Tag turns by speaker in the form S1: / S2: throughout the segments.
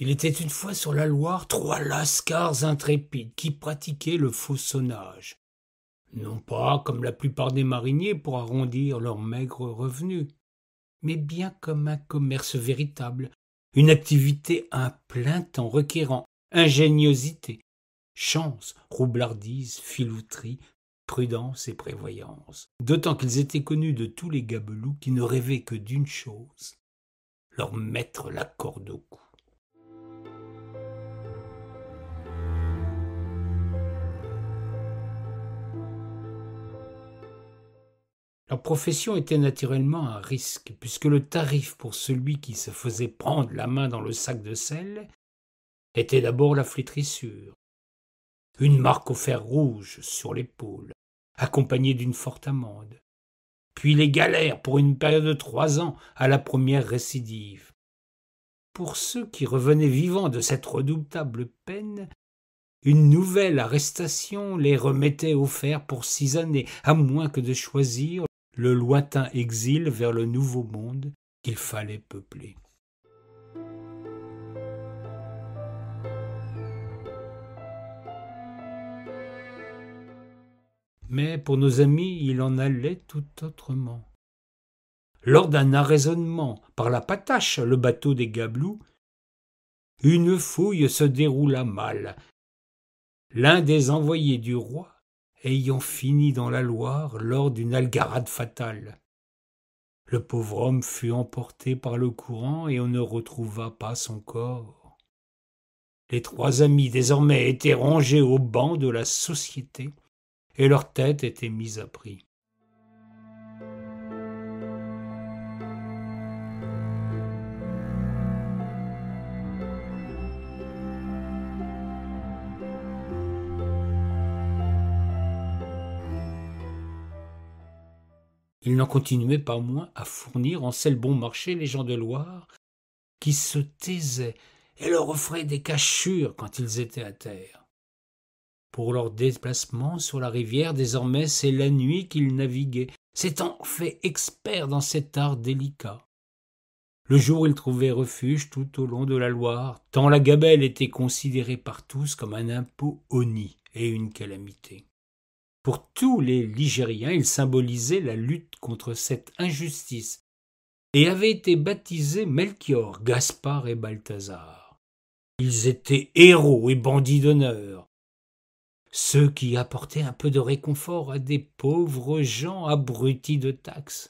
S1: Il était une fois sur la Loire 3 lascars intrépides qui pratiquaient le faux-sonnage. Non pas comme la plupart des mariniers pour arrondir leurs maigres revenus, mais bien comme un commerce véritable, une activité à plein temps requérant ingéniosité, chance, roublardise, filouterie, prudence et prévoyance, d'autant qu'ils étaient connus de tous les gabelous qui ne rêvaient que d'une chose, leur mettre la corde au cou. Leur profession était naturellement un risque, puisque le tarif pour celui qui se faisait prendre la main dans le sac de sel était d'abord la flétrissure, une marque au fer rouge sur l'épaule, accompagnée d'une forte amende, puis les galères pour une période de 3 ans à la première récidive. Pour ceux qui revenaient vivants de cette redoutable peine, une nouvelle arrestation les remettait au fer pour 6 années, à moins que de choisir le lointain exil vers le nouveau monde qu'il fallait peupler. Mais pour nos amis, il en allait tout autrement. Lors d'un arraisonnement par la patache, le bateau des Gabelous, une fouille se déroula mal. L'un des envoyés du roi ayant fini dans la Loire lors d'une algarade fatale. Le pauvre homme fut emporté par le courant et on ne retrouva pas son corps. Les 3 amis désormais étaient rangés au banc de la société et leurs têtes étaient mises à prix. Il n'en continuait pas moins à fournir en sel bon marché les gens de Loire qui se taisaient et leur offraient des cachures quand ils étaient à terre. Pour leur déplacement sur la rivière, désormais, c'est la nuit qu'ils naviguaient, s'étant fait experts dans cet art délicat. Le jour, ils trouvaient refuge tout au long de la Loire, tant la gabelle était considérée par tous comme un impôt honni et une calamité. Pour tous les Ligériens, il symbolisait la lutte contre cette injustice et avait été baptisés Melchior, Gaspard et Balthazar. Ils étaient héros et bandits d'honneur, ceux qui apportaient un peu de réconfort à des pauvres gens abrutis de taxes.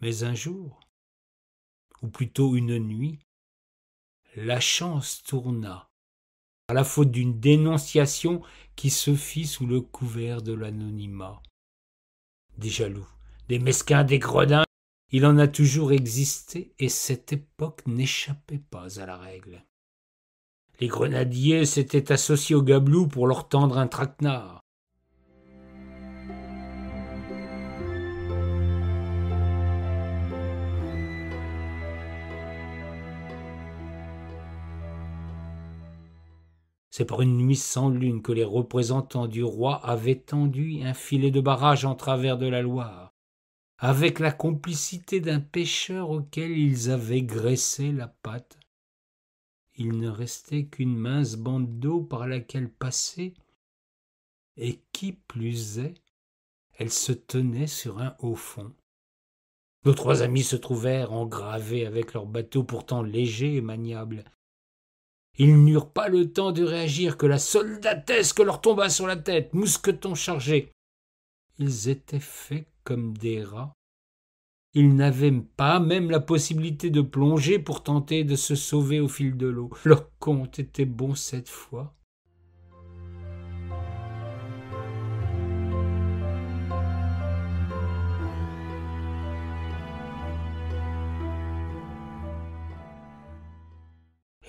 S1: Mais un jour, ou plutôt une nuit, la chance tourna, à la faute d'une dénonciation qui se fit sous le couvert de l'anonymat. Des jaloux, des mesquins, des gredins, il en a toujours existé et cette époque n'échappait pas à la règle. Les grenadiers s'étaient associés aux Gabelous pour leur tendre un traquenard. C'est par une nuit sans lune que les représentants du roi avaient tendu un filet de barrage en travers de la Loire, avec la complicité d'un pêcheur auquel ils avaient graissé la patte. Il ne restait qu'une mince bande d'eau par laquelle passer, et qui plus est, elle se tenait sur un haut fond. Nos 3 amis se trouvèrent engravés avec leur bateau pourtant léger et maniable. Ils n'eurent pas le temps de réagir que la soldatesque leur tomba sur la tête, mousquetons chargés. Ils étaient faits comme des rats. Ils n'avaient pas même la possibilité de plonger pour tenter de se sauver au fil de l'eau. Leur compte était bon cette fois.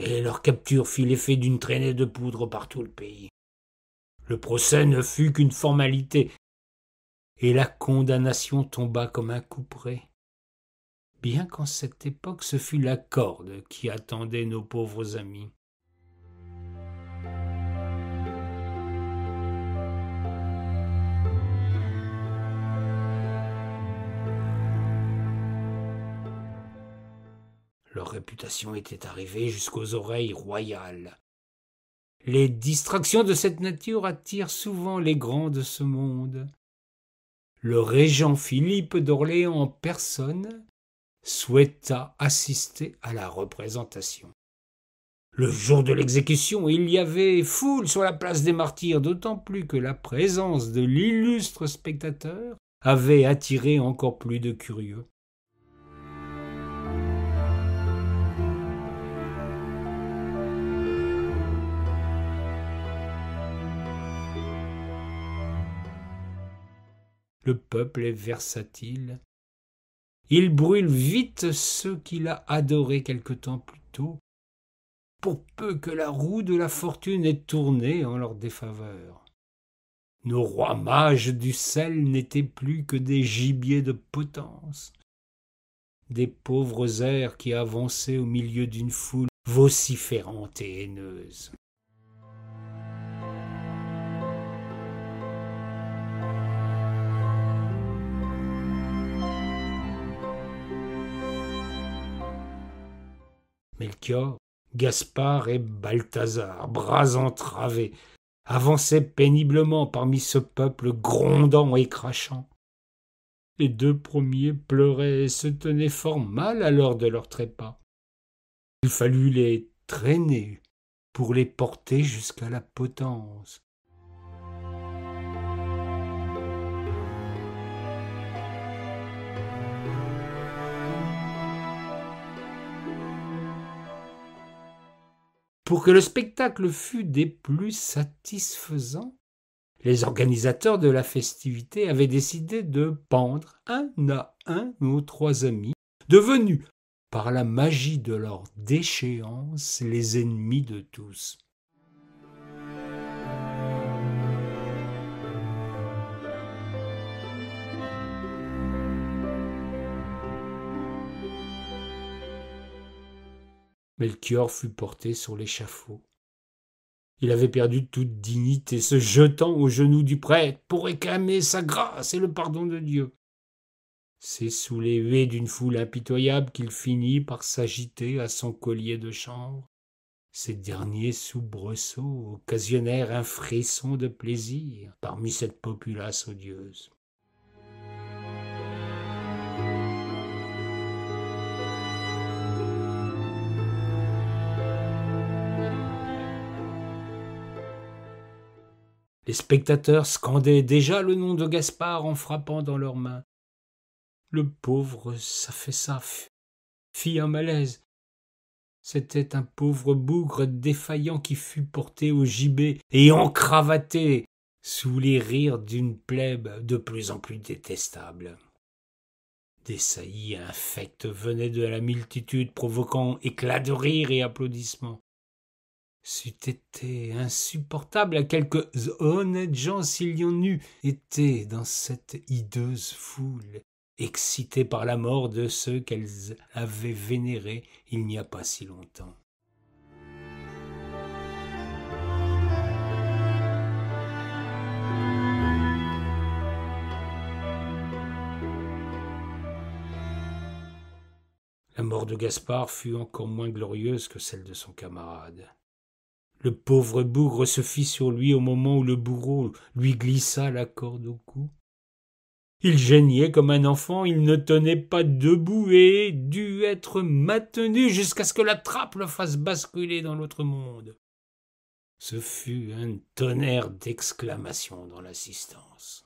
S1: Et leur capture fit l'effet d'une traînée de poudre par tout le pays. Le procès ne fut qu'une formalité, et la condamnation tomba comme un couperet. Bien qu'en cette époque ce fut la corde qui attendait nos pauvres amis. Leur réputation était arrivée jusqu'aux oreilles royales. Les distractions de cette nature attirent souvent les grands de ce monde. Le régent Philippe d'Orléans en personne souhaita assister à la représentation. Le jour de l'exécution, il y avait foule sur la place des Martyrs, d'autant plus que la présence de l'illustre spectateur avait attiré encore plus de curieux. Le peuple est versatile. Il brûle vite ceux qu'il a adorés quelque temps plus tôt, pour peu que la roue de la fortune ait tourné en leur défaveur. Nos rois mages du sel n'étaient plus que des gibiers de potence, des pauvres airs qui avançaient au milieu d'une foule vociférante et haineuse. Melchior, Gaspard et Balthazar, bras entravés, avançaient péniblement parmi ce peuple grondant et crachant. Les deux premiers pleuraient et se tenaient fort mal à l'heure de leur trépas. Il fallut les traîner pour les porter jusqu'à la potence. Pour que le spectacle fût des plus satisfaisants, les organisateurs de la festivité avaient décidé de pendre un à un nos trois amis, devenus, par la magie de leur déchéance, les ennemis de tous. Melchior fut porté sur l'échafaud. Il avait perdu toute dignité, se jetant aux genoux du prêtre pour réclamer sa grâce et le pardon de Dieu. C'est sous les huées d'une foule impitoyable qu'il finit par s'agiter à son collier de chanvre. Ces derniers soubresauts occasionnèrent un frisson de plaisir parmi cette populace odieuse. Les spectateurs scandaient déjà le nom de Gaspard en frappant dans leurs mains. Le pauvre s'affaissa, fit un malaise. C'était un pauvre bougre défaillant qui fut porté au gibet et encravaté sous les rires d'une plèbe de plus en plus détestable. Des saillies infectes venaient de la multitude, provoquant éclats de rire et applaudissements. C'eût été insupportable à quelques honnêtes gens s'il y en eût été dans cette hideuse foule, excitée par la mort de ceux qu'elles avaient vénérés il n'y a pas si longtemps. La mort de Gaspard fut encore moins glorieuse que celle de son camarade. Le pauvre bougre se fit sur lui au moment où le bourreau lui glissa la corde au cou. Il geignait comme un enfant, il ne tenait pas debout et dut être maintenu jusqu'à ce que la trappe le fasse basculer dans l'autre monde. Ce fut un tonnerre d'exclamations dans l'assistance.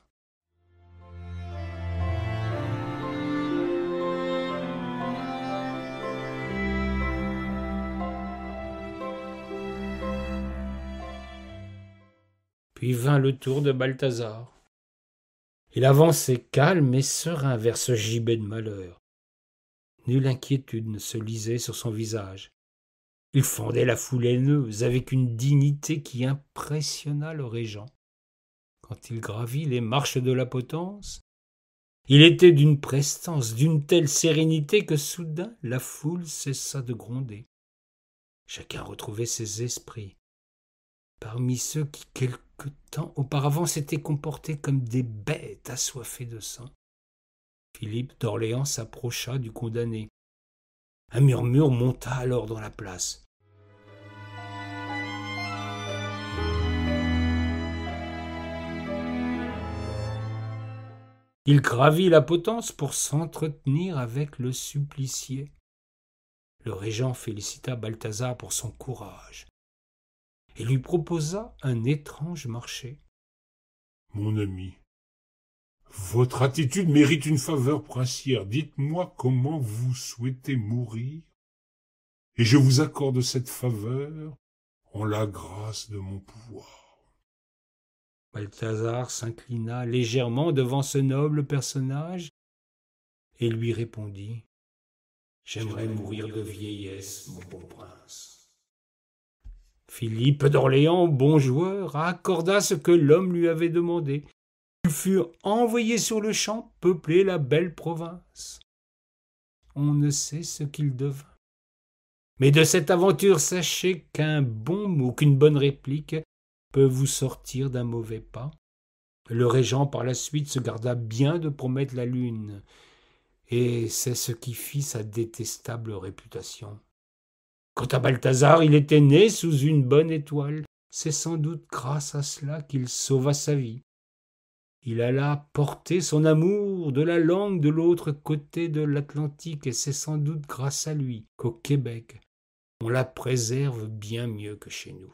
S1: Puis vint le tour de Balthazar. Il avançait calme et serein vers ce gibet de malheur. Nulle inquiétude ne se lisait sur son visage. Il fendait la foule haineuse avec une dignité qui impressionna le régent. Quand il gravit les marches de la potence, il était d'une prestance, d'une telle sérénité que soudain la foule cessa de gronder. Chacun retrouvait ses esprits. Parmi ceux qui, quelque temps auparavant, s'étaient comportés comme des bêtes assoiffées de sang, Philippe d'Orléans s'approcha du condamné. Un murmure monta alors dans la place. Il gravit la potence pour s'entretenir avec le supplicié. Le régent félicita Balthazar pour son courage et lui proposa un étrange marché.
S2: « Mon ami, votre attitude mérite une faveur princière. Dites-moi comment vous souhaitez mourir, et je vous accorde cette faveur en la grâce de mon pouvoir. »
S1: Balthazar s'inclina légèrement devant ce noble personnage et lui répondit « J'aimerais mourir de vieillesse, mon bon prince. » Philippe d'Orléans, bon joueur, accorda ce que l'homme lui avait demandé. Ils furent envoyés sur le champ peupler la belle province. On ne sait ce qu'il devint. Mais de cette aventure, sachez qu'un bon mot, qu'une bonne réplique peut vous sortir d'un mauvais pas. Le régent, par la suite, se garda bien de promettre la lune, et c'est ce qui fit sa détestable réputation. Quant à Balthazar, il était né sous une bonne étoile. C'est sans doute grâce à cela qu'il sauva sa vie. Il alla porter son amour de la langue de l'autre côté de l'Atlantique, et c'est sans doute grâce à lui qu'au Québec, on la préserve bien mieux que chez nous.